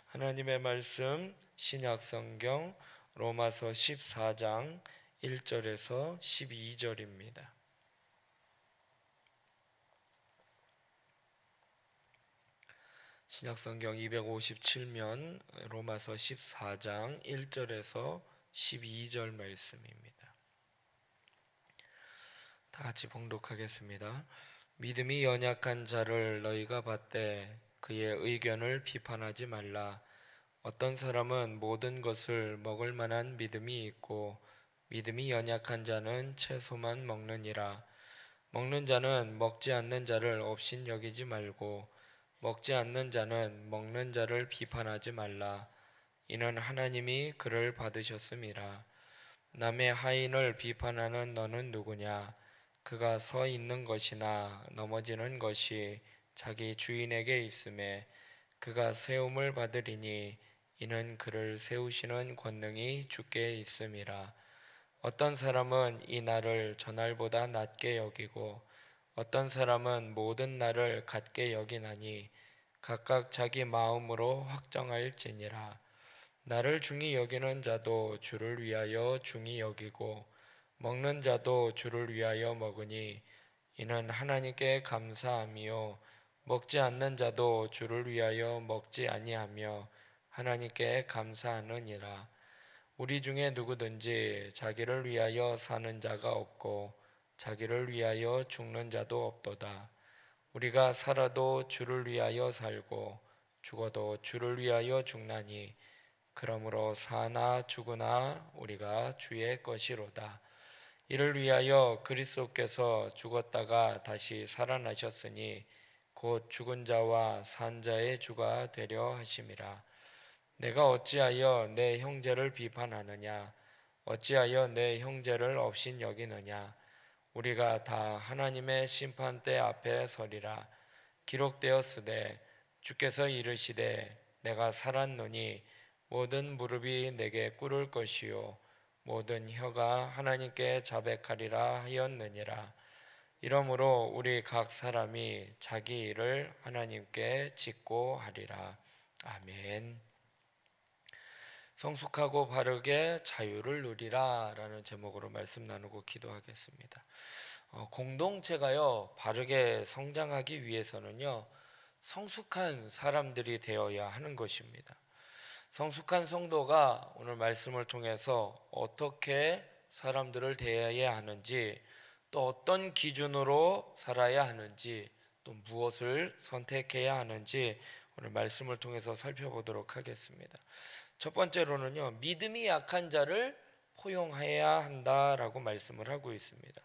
하나님의 말씀 신약성경 로마서 14장 1절에서 12절입니다. 신약성경 257면 로마서 14장 1절에서 12절 말씀입니다. 다 같이 봉독하겠습니다. 믿음이 연약한 자를 너희가 받되 그의 의견을 비판하지 말라. 어떤 사람은 모든 것을 먹을 만한 믿음이 있고 믿음이 연약한 자는 채소만 먹느니라. 먹는 자는 먹지 않는 자를 업신 여기지 말고 먹지 않는 자는 먹는 자를 비판하지 말라. 이는 하나님이 그를 받으셨음이라. 남의 하인을 비판하는 너는 누구냐? 그가 서 있는 것이나 넘어지는 것이 자기 주인에게 있음에 그가 세움을 받으리니 이는 그를 세우시는 권능이 주께 있음이라. 어떤 사람은 이 날을 저날보다 낮게 여기고 어떤 사람은 모든 날을 같게 여기나니 각각 자기 마음으로 확정할지니라. 나를 중히 여기는 자도 주를 위하여 중히 여기고 먹는 자도 주를 위하여 먹으니 이는 하나님께 감사함이요 먹지 않는 자도 주를 위하여 먹지 아니하며 하나님께 감사하느니라. 우리 중에 누구든지 자기를 위하여 사는 자가 없고 자기를 위하여 죽는 자도 없도다. 우리가 살아도 주를 위하여 살고 죽어도 주를 위하여 죽나니 그러므로 사나 죽으나 우리가 주의 것이로다. 이를 위하여 그리스도께서 죽었다가 다시 살아나셨으니 곧 죽은 자와 산 자의 주가 되려 하심이라. 내가 어찌하여 내 형제를 비판하느냐? 어찌하여 내 형제를 업신 여기느냐? 우리가 다 하나님의 심판대 앞에 서리라. 기록되었으되 주께서 이르시되 내가 살았노니 모든 무릎이 내게 꿇을 것이요 모든 혀가 하나님께 자백하리라 하였느니라. 이러므로 우리 각 사람이 자기 일을 하나님께 짓고 하리라. 아멘. 성숙하고 바르게 자유를 누리라 라는 제목으로 말씀 나누고 기도하겠습니다. 공동체가요 바르게 성장하기 위해서는요 성숙한 사람들이 되어야 하는 것입니다. 성숙한 성도가 오늘 말씀을 통해서 어떻게 사람들을 대해야 하는지, 또 어떤 기준으로 살아야 하는지, 또 무엇을 선택해야 하는지 오늘 말씀을 통해서 살펴보도록 하겠습니다. 첫 번째로는요, 믿음이 약한 자를 포용해야 한다라고 말씀을 하고 있습니다.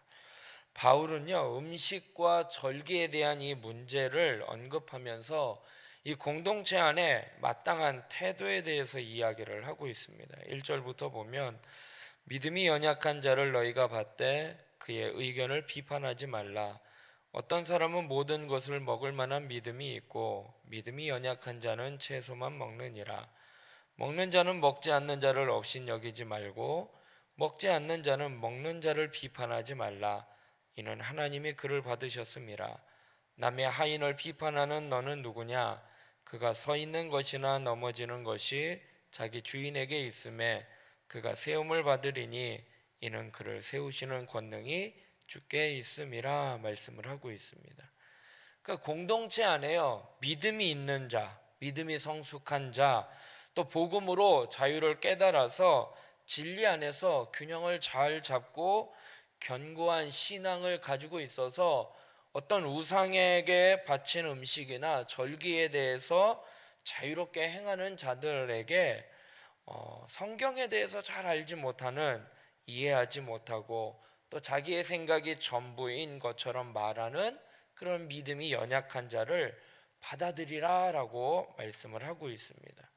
바울은요, 음식과 절기에 대한 이 문제를 언급하면서 이 공동체 안에 마땅한 태도에 대해서 이야기를 하고 있습니다. 1절부터 보면 믿음이 연약한 자를 너희가 받되 그의 의견을 비판하지 말라. 어떤 사람은 모든 것을 먹을 만한 믿음이 있고 믿음이 연약한 자는 채소만 먹느니라. 먹는 자는 먹지 않는 자를 업신 여기지 말고 먹지 않는 자는 먹는 자를 비판하지 말라. 이는 하나님이 그를 받으셨음이라. 남의 하인을 비판하는 너는 누구냐? 그가 서 있는 것이나 넘어지는 것이 자기 주인에게 있음에 그가 세움을 받으리니 이는 그를 세우시는 권능이 주께 있음이라 말씀을 하고 있습니다. 그러니까 공동체 안에요 믿음이 있는 자, 믿음이 성숙한 자, 또 복음으로 자유를 깨달아서 진리 안에서 균형을 잘 잡고 견고한 신앙을 가지고 있어서 어떤 우상에게 바친 음식이나 절기에 대해서 자유롭게 행하는 자들에게 성경에 대해서 잘 알지 못하는, 이해하지 못하고 또 자기의 생각이 전부인 것처럼 말하는 그런 믿음이 연약한 자를 받아들이라라고 말씀을 하고 있습니다.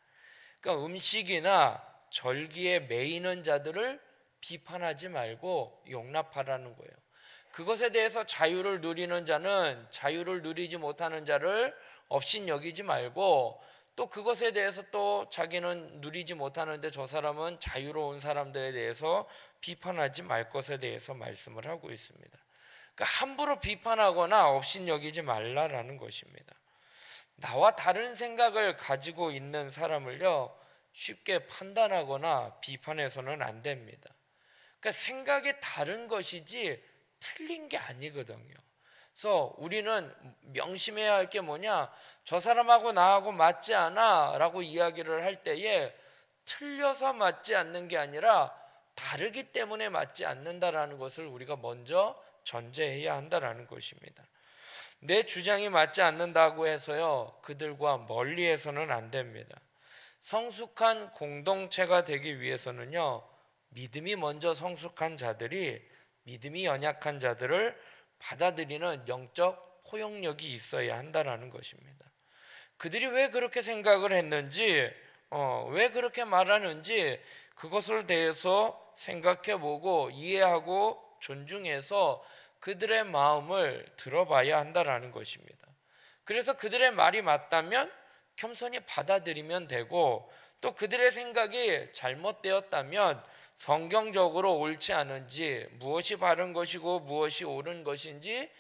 그러니까 음식이나 절기에 매이는 자들을 비판하지 말고 용납하라는 거예요. 그것에 대해서 자유를 누리는 자는 자유를 누리지 못하는 자를 업신 여기지 말고, 또 그것에 대해서 또 자기는 누리지 못하는데 저 사람은 자유로운 사람들에 대해서 비판하지 말 것에 대해서 말씀을 하고 있습니다. 그러니까 함부로 비판하거나 업신 여기지 말라라는 것입니다. 나와 다른 생각을 가지고 있는 사람을요, 쉽게 판단하거나 비판해서는 안 됩니다. 그러니까 생각이 다른 것이지 틀린 게 아니거든요. 그래서 우리는 명심해야 할 게 뭐냐? 저 사람하고 나하고 맞지 않아 라고 이야기를 할 때에 틀려서 맞지 않는 게 아니라 다르기 때문에 맞지 않는다라는 것을 우리가 먼저 전제해야 한다라는 것입니다. 내 주장이 맞지 않는다고 해서요, 그들과 멀리해서는 안 됩니다. 성숙한 공동체가 되기 위해서는요, 믿음이 먼저 성숙한 자들이 믿음이 연약한 자들을 받아들이는 영적 포용력이 있어야 한다는 것입니다. 그들이 왜 그렇게 생각을 했는지, 왜 그렇게 말하는지 그것을 대해서 생각해 보고 이해하고 존중해서 그들의 마음을 들어봐야 한다는 것입니다. 그래서 그들의 말이 맞다면 겸손히 받아들이면 되고, 또 그들의 생각이 잘못되었다면 성경적으로 옳지 않은지, 무엇이 바른 것이고 무엇이 옳은 것인지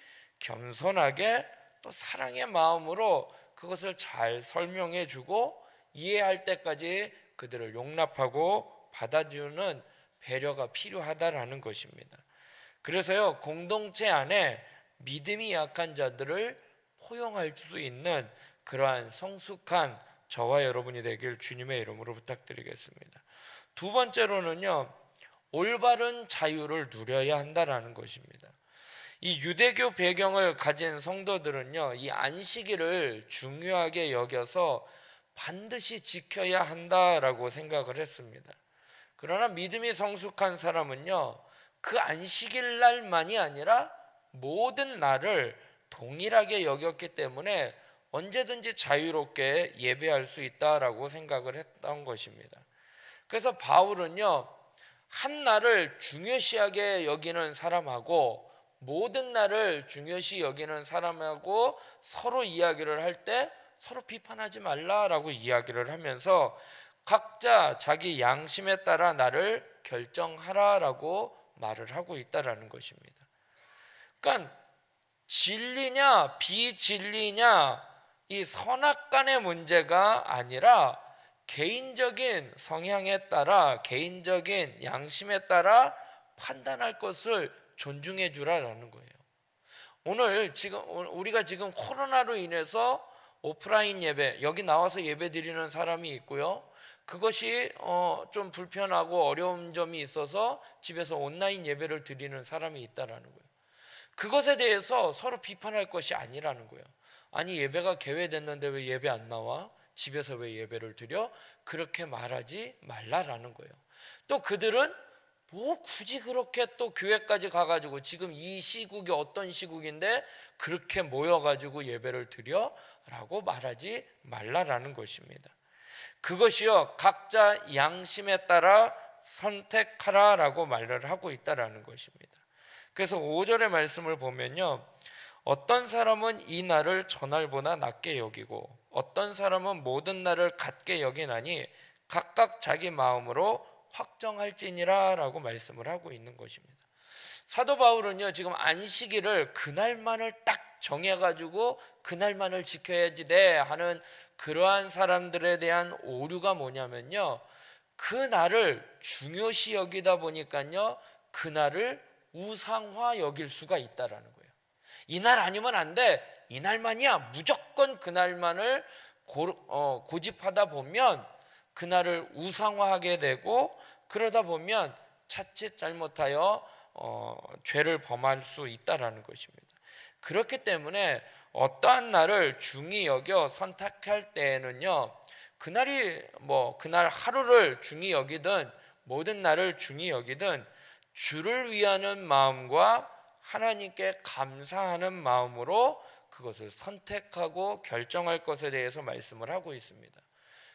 겸손하게 또 사랑의 마음으로 그것을 잘 설명해 주고 이해할 때까지 그들을 용납하고 받아주는 배려가 필요하다라는 것입니다. 그래서요, 공동체 안에 믿음이 약한 자들을 포용할 수 있는 그러한 성숙한 저와 여러분이 되길 주님의 이름으로 부탁드리겠습니다. 두 번째로는요, 올바른 자유를 누려야 한다라는 것입니다. 이 유대교 배경을 가진 성도들은요, 이 안식일을 중요하게 여겨서 반드시 지켜야 한다라고 생각을 했습니다. 그러나 믿음이 성숙한 사람은요, 그 안식일 날만이 아니라 모든 날을 동일하게 여겼기 때문에 언제든지 자유롭게 예배할 수 있다라고 생각을 했던 것입니다. 그래서 바울은요, 한 날을 중요시하게 여기는 사람하고 모든 날을 중요시 여기는 사람하고 서로 이야기를 할 때 서로 비판하지 말라라고 이야기를 하면서 각자 자기 양심에 따라 나를 결정하라라고 말을 하고 있다라는 것입니다. 그러니까 진리냐 비진리냐 이 선악간의 문제가 아니라 개인적인 성향에 따라 개인적인 양심에 따라 판단할 것을 존중해 주라라는 거예요. 오늘 지금 우리가 지금 코로나로 인해서 오프라인 예배, 여기 나와서 예배 드리는 사람이 있고요. 그것이 좀 불편하고 어려운 점이 있어서 집에서 온라인 예배를 드리는 사람이 있다라는 거예요. 그것에 대해서 서로 비판할 것이 아니라는 거예요. 아니, 예배가 개회됐는데 왜 예배 안 나와? 집에서 왜 예배를 드려? 그렇게 말하지 말라라는 거예요. 또 그들은 뭐 굳이 그렇게 또 교회까지 가가지고 지금 이 시국이 어떤 시국인데 그렇게 모여가지고 예배를 드려? 라고 말하지 말라라는 것입니다. 그것이요, 각자 양심에 따라 선택하라라고 말을 하고 있다라는 것입니다. 그래서 5절의 말씀을 보면요, 어떤 사람은 이 날을 저날보다 낮게 여기고 어떤 사람은 모든 날을 같게 여기나니 각각 자기 마음으로 확정할지니라 라고 말씀을 하고 있는 것입니다. 사도 바울은요, 지금 안식일을 그날만을 딱 정해가지고 그날만을 지켜야지 돼 하는 그러한 사람들에 대한 오류가 뭐냐면요, 그 날을 중요시 여기다 보니까요, 그날을 우상화 여길 수가 있다라는 거예요. 이날 아니면 안 돼, 이날만이야, 무조건 그날만을 고집하다 보면 그날을 우상화하게 되고, 그러다 보면 자칫 잘못하여 죄를 범할 수 있다라는 것입니다. 그렇기 때문에 어떠한 날을 중히 여겨 선택할 때에는요, 그날이 그날 하루를 중히 여기든 모든 날을 중히 여기든 주를 위하는 마음과 하나님께 감사하는 마음으로 그것을 선택하고 결정할 것에 대해서 말씀을 하고 있습니다.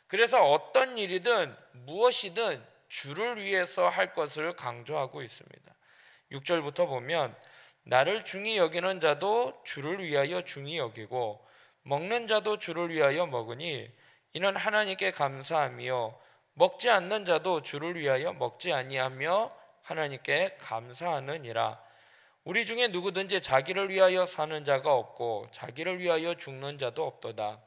그래서 어떤 일이든 무엇이든 주를 위해서 할 것을 강조하고 있습니다. 6절부터 보면 나를 중히 여기는 자도 주를 위하여 중히 여기고 먹는 자도 주를 위하여 먹으니 이는 하나님께 감사하며 먹지 않는 자도 주를 위하여 먹지 아니하며 하나님께 감사하느니라. 우리 중에 누구든지 자기를 위하여 사는 자가 없고 자기를 위하여 죽는 자도 없도다.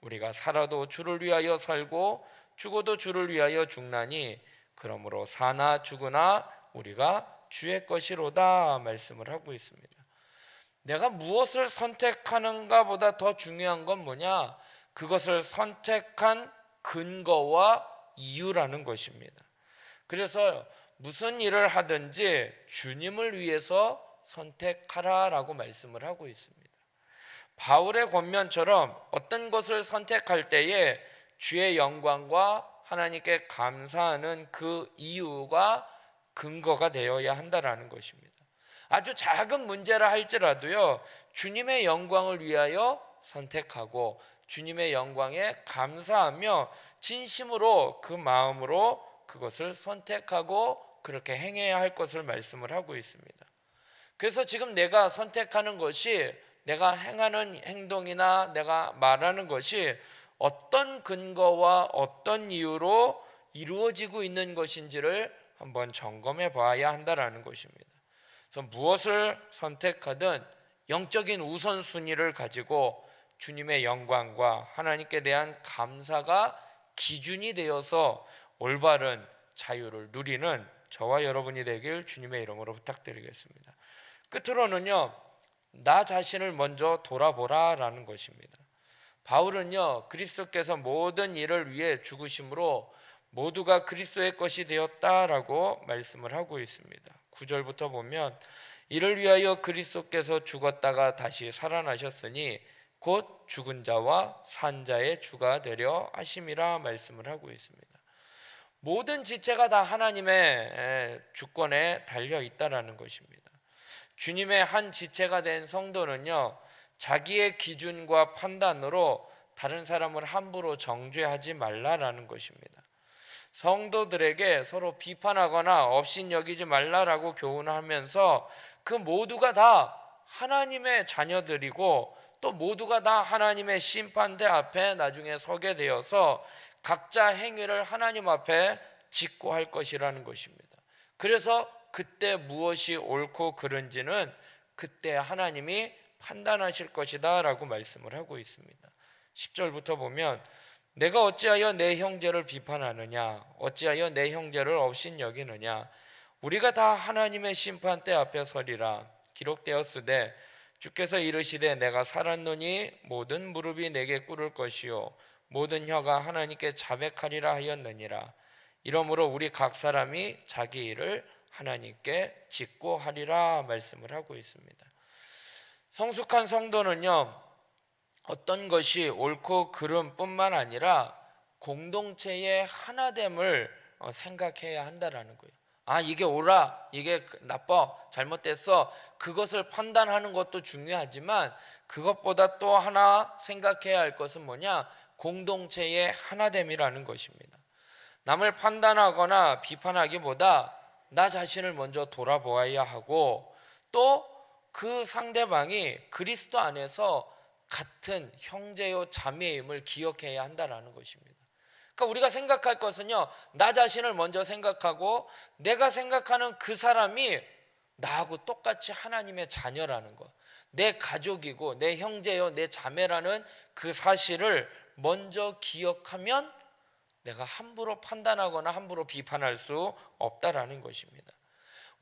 우리가 살아도 주를 위하여 살고 죽어도 주를 위하여 죽나니 그러므로 사나 죽으나 우리가 주의 것이로다 말씀을 하고 있습니다. 내가 무엇을 선택하는가 보다 더 중요한 건 뭐냐? 그것을 선택한 근거와 이유라는 것입니다. 그래서 무슨 일을 하든지 주님을 위해서 선택하라라고 말씀을 하고 있습니다. 바울의 권면처럼 어떤 것을 선택할 때에 주의 영광과 하나님께 감사하는 그 이유가 근거가 되어야 한다라는 것입니다. 아주 작은 문제라 할지라도요, 주님의 영광을 위하여 선택하고 주님의 영광에 감사하며 진심으로 그 마음으로 그것을 선택하고 그렇게 행해야 할 것을 말씀을 하고 있습니다. 그래서 지금 내가 선택하는 것이, 내가 행하는 행동이나 내가 말하는 것이 어떤 근거와 어떤 이유로 이루어지고 있는 것인지를 한번 점검해 봐야 한다는 것입니다. 그래서 무엇을 선택하든 영적인 우선순위를 가지고 주님의 영광과 하나님께 대한 감사가 기준이 되어서 올바른 자유를 누리는 저와 여러분이 되길 주님의 이름으로 부탁드리겠습니다. 끝으로는요, 나 자신을 먼저 돌아보라라는 것입니다. 바울은요, 그리스도께서 모든 일을 위해 죽으심으로 모두가 그리스도의 것이 되었다라고 말씀을 하고 있습니다. 9절부터 보면 이를 위하여 그리스도께서 죽었다가 다시 살아나셨으니 곧 죽은 자와 산 자의 주가 되려 하심이라 말씀을 하고 있습니다. 모든 지체가 다 하나님의 주권에 달려 있다라는 것입니다. 주님의 한 지체가 된 성도는요, 자기의 기준과 판단으로 다른 사람을 함부로 정죄하지 말라라는 것입니다. 성도들에게 서로 비판하거나 업신여기지 말라라고 교훈하면서 그 모두가 다 하나님의 자녀들이고 또 모두가 다 하나님의 심판대 앞에 나중에 서게 되어서 각자 행위를 하나님 앞에 짓고 할 것이라는 것입니다. 그래서 그때 무엇이 옳고 그른지는 그때 하나님이 판단하실 것이다 라고 말씀을 하고 있습니다. 10절부터 보면 내가 어찌하여 내 형제를 비판하느냐, 어찌하여 내 형제를 업신여기느냐, 우리가 다 하나님의 심판대 앞에 서리라. 기록되었으되 주께서 이르시되 내가 살았노니 모든 무릎이 내게 꿇을 것이요 모든 혀가 하나님께 자백하리라 하였느니라. 이러므로 우리 각 사람이 자기 일을 하나님께 짓고 하리라 말씀을 하고 있습니다. 성숙한 성도는요, 어떤 것이 옳고 그름뿐만 아니라 공동체의 하나됨을 생각해야 한다라는 거예요. 아, 이게 옳아, 이게 나빠, 잘못됐어, 그것을 판단하는 것도 중요하지만 그것보다 또 하나 생각해야 할 것은 뭐냐? 공동체의 하나됨이라는 것입니다. 남을 판단하거나 비판하기보다 나 자신을 먼저 돌아보아야 하고 또 그 상대방이 그리스도 안에서 같은 형제요 자매임을 기억해야 한다는 것입니다. 그러니까 우리가 생각할 것은요, 나 자신을 먼저 생각하고 내가 생각하는 그 사람이 나하고 똑같이 하나님의 자녀라는 것, 내 가족이고 내 형제요 내 자매라는 그 사실을 먼저 기억하면 내가 함부로 판단하거나 함부로 비판할 수 없다라는 것입니다.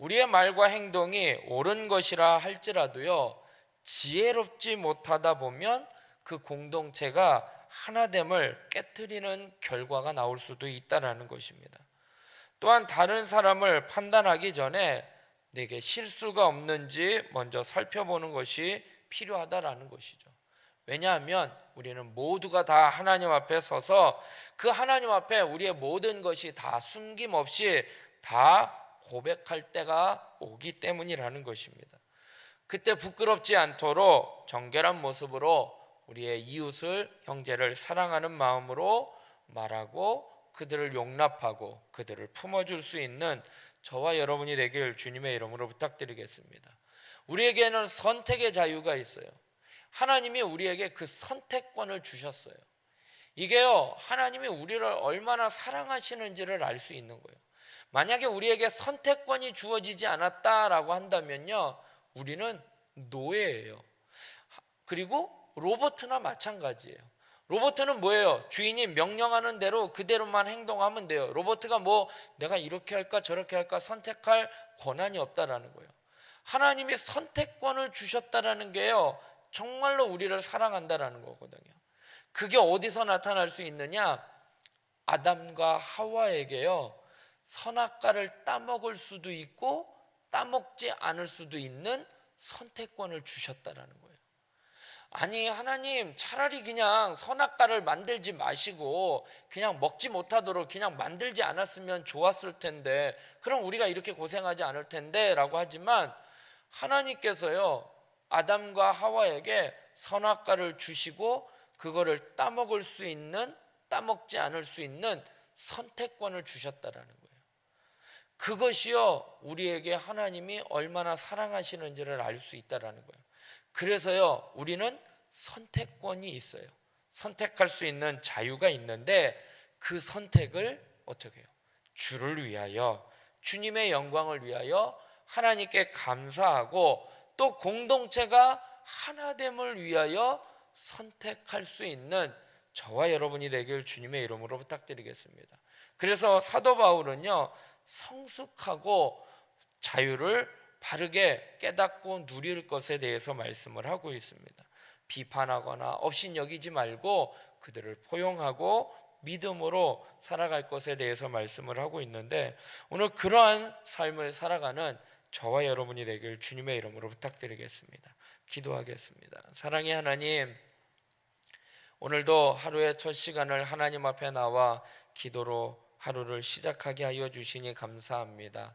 우리의 말과 행동이 옳은 것이라 할지라도요, 지혜롭지 못하다 보면 그 공동체가 하나됨을 깨트리는 결과가 나올 수도 있다라는 것입니다. 또한 다른 사람을 판단하기 전에 내게 실수가 없는지 먼저 살펴보는 것이 필요하다라는 것이죠. 왜냐하면 우리는 모두가 다 하나님 앞에 서서 그 하나님 앞에 우리의 모든 것이 다 숨김없이 다 고백할 때가 오기 때문이라는 것입니다. 그때 부끄럽지 않도록 정결한 모습으로 우리의 이웃을, 형제를 사랑하는 마음으로 말하고 그들을 용납하고 그들을 품어줄 수 있는 저와 여러분이 되길 주님의 이름으로 부탁드리겠습니다. 우리에게는 선택의 자유가 있어요. 하나님이 우리에게 그 선택권을 주셨어요. 이게요, 하나님이 우리를 얼마나 사랑하시는지를 알 수 있는 거예요. 만약에 우리에게 선택권이 주어지지 않았다라고 한다면요, 우리는 노예예요. 그리고 로봇나 마찬가지예요. 로봇은 뭐예요? 주인이 명령하는 대로 그대로만 행동하면 돼요. 로봇가 뭐 내가 이렇게 할까 저렇게 할까 선택할 권한이 없다라는 거예요. 하나님이 선택권을 주셨다라는 게요, 정말로 우리를 사랑한다라는 거거든요. 그게 어디서 나타날 수 있느냐? 아담과 하와에게요, 선악과를 따먹을 수도 있고 따먹지 않을 수도 있는 선택권을 주셨다라는 거예요. 아니 하나님, 차라리 그냥 선악과를 만들지 마시고 그냥 먹지 못하도록 그냥 만들지 않았으면 좋았을 텐데, 그럼 우리가 이렇게 고생하지 않을 텐데 라고 하지만, 하나님께서요 아담과 하와에게 선악과를 주시고 그거를 따먹을 수 있는, 따먹지 않을 수 있는 선택권을 주셨다라는 거예요. 그것이요 우리에게 하나님이 얼마나 사랑하시는지를 알 수 있다라는 거예요. 그래서요 우리는 선택권이 있어요. 선택할 수 있는 자유가 있는데, 그 선택을 어떻게 해요? 주를 위하여, 주님의 영광을 위하여, 하나님께 감사하고 또 공동체가 하나됨을 위하여 선택할 수 있는 저와 여러분이 되길 주님의 이름으로 부탁드리겠습니다. 그래서 사도 바울은요, 성숙하고 자유를 바르게 깨닫고 누릴 것에 대해서 말씀을 하고 있습니다. 비판하거나 업신여기지 말고 그들을 포용하고 믿음으로 살아갈 것에 대해서 말씀을 하고 있는데, 오늘 그러한 삶을 살아가는 저와 여러분이 되길 주님의 이름으로 부탁드리겠습니다. 기도하겠습니다. 사랑의 하나님, 오늘도 하루의 첫 시간을 하나님 앞에 나와 기도로 하루를 시작하게 하여 주시니 감사합니다.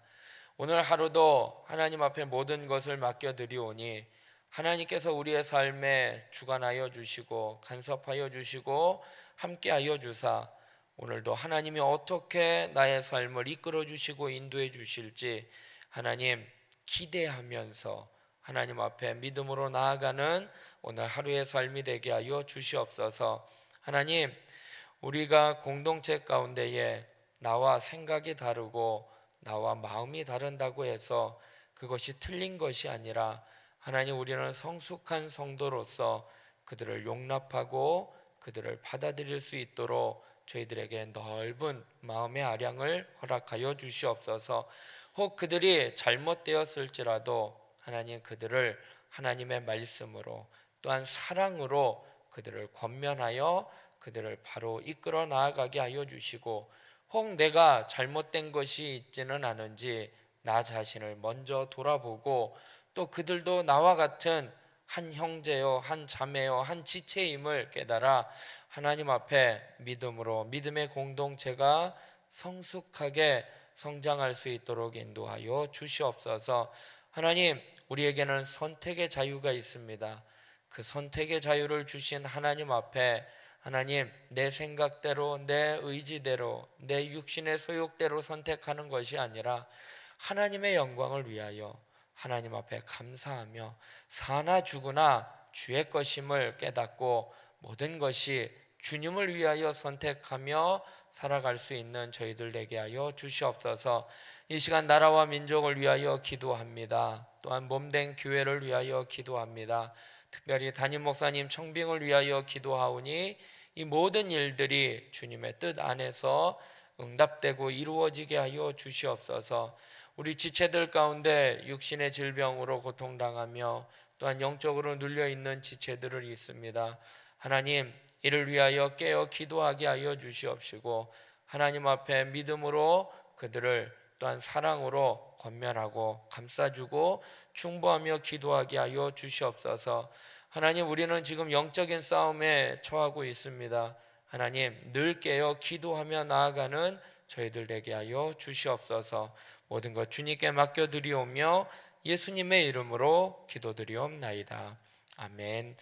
오늘 하루도 하나님 앞에 모든 것을 맡겨드리오니 하나님께서 우리의 삶에 주관하여 주시고 간섭하여 주시고 함께하여 주사, 오늘도 하나님이 어떻게 나의 삶을 이끌어 주시고 인도해 주실지 하나님 기대하면서 하나님 앞에 믿음으로 나아가는 오늘 하루의 삶이 되게 하여 주시옵소서. 하나님, 우리가 공동체 가운데에 나와 생각이 다르고 나와 마음이 다른다고 해서 그것이 틀린 것이 아니라, 하나님 우리는 성숙한 성도로서 그들을 용납하고 그들을 받아들일 수 있도록 저희들에게 넓은 마음의 아량을 허락하여 주시옵소서. 혹 그들이 잘못되었을지라도 하나님 그들을 하나님의 말씀으로 또한 사랑으로 그들을 권면하여 그들을 바로 이끌어 나아가게 하여 주시고, 혹 내가 잘못된 것이 있지는 않은지 나 자신을 먼저 돌아보고 또 그들도 나와 같은 한 형제요 한 자매요 한 지체임을 깨달아 하나님 앞에 믿음으로 믿음의 공동체가 성숙하게 성장할 수 있도록 인도하여 주시옵소서. 하나님, 우리에게는 선택의 자유가 있습니다. 그 선택의 자유를 주신 하나님 앞에 하나님, 내 생각대로 내 의지대로 내 육신의 소욕대로 선택하는 것이 아니라 하나님의 영광을 위하여 하나님 앞에 감사하며 사나 죽으나 주의 것임을 깨닫고 모든 것이 주님을 위하여 선택하며 살아갈 수 있는 저희들 되게 하여 주시옵소서. 이 시간 나라와 민족을 위하여 기도합니다. 또한 몸된 교회를 위하여 기도합니다. 특별히 담임 목사님 청빙을 위하여 기도하오니 이 모든 일들이 주님의 뜻 안에서 응답되고 이루어지게 하여 주시옵소서. 우리 지체들 가운데 육신의 질병으로 고통당하며 또한 영적으로 눌려있는 지체들이 있습니다. 하나님, 이를 위하여 깨어 기도하게 하여 주시옵시고 하나님 앞에 믿음으로 그들을 또한 사랑으로 권면하고 감싸주고 충보하며 기도하게 하여 주시옵소서. 하나님, 우리는 지금 영적인 싸움에 처하고 있습니다. 하나님, 늘 깨어 기도하며 나아가는 저희들 되게 하여 주시옵소서. 모든 것 주님께 맡겨드리오며 예수님의 이름으로 기도드리옵나이다. 아멘.